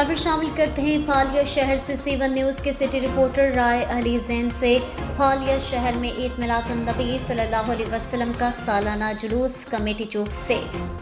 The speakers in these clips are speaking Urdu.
خبر شامل کرتے ہیں پھالیا شہر سے C1 نیوز کے سٹی رپورٹر رائے علی زین سے۔ پھالیا شہر میں عید میلاد النبی صلی اللہ علیہ وسلم کا سالانہ جلوس کمیٹی چوک سے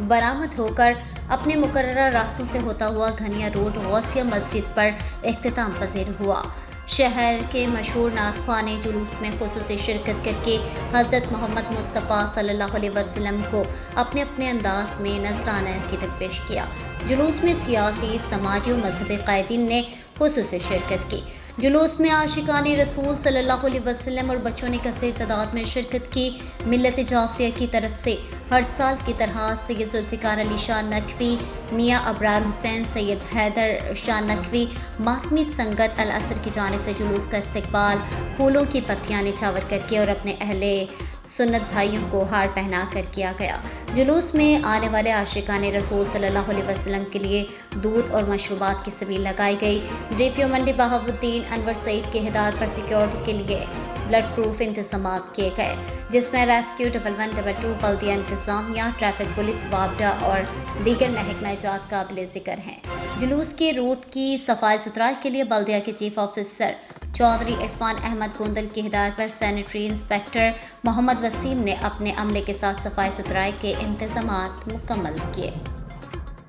برآمد ہو کر اپنے مقررہ راستوں سے ہوتا ہوا گھنیا روڈ غوثیہ مسجد پر اختتام پذیر ہوا۔ شہر کے مشہور نعت خواہ نے جلوس میں خصوصی شرکت کر کے حضرت محمد مصطفیٰ صلی اللہ علیہ وسلم کو اپنے اپنے انداز میں نذرانہ عقیدت پیش کیا۔ جلوس میں سیاسی، سماجی و مذہبی قائدین نے خصوصی شرکت کی۔ جلوس میں عاشقان رسول صلی اللہ علیہ وسلم اور بچوں نے کثیر تعداد میں شرکت کی۔ ملت جعفریہ کی طرف سے ہر سال کی طرح سید ذوالفقار علی شاہ نقوی، میاں ابرار حسین، سید حیدر شاہ نقوی، ماتمی سنگت العصر کی جانب سے جلوس کا استقبال پھولوں کی پتیاں نچھاور کر کے اور اپنے اہل سنت بھائیوں کو ہار پہنا کر کیا گیا۔ جلوس میں آنے والے عاشقان رسول صلی اللہ علیہ وسلم کے لیے دودھ اور مشروبات کی سبیل لگائی گئی۔ DPO منڈی بہاؤالدین انور سعید کی ہدایت پر سیکیورٹی کے لیے بلٹ پروف انتظامات کیے گئے، جس میں ریسکیو 1122 بلدیہ انتظامیہ، ٹریفک پولیس، وابڈا اور دیگر محکمہ جات قابل ذکر ہیں۔ جلوس کے روٹ کی صفائی ستھرائی کے لیے بلدیہ کے چیف آفیسر چودھری عرفان احمد گوندل کی ہدایت پر سینیٹری انسپیکٹر محمد وسیم نے اپنے عملے کے ساتھ صفائی ستھرائی کے انتظامات مکمل کیے۔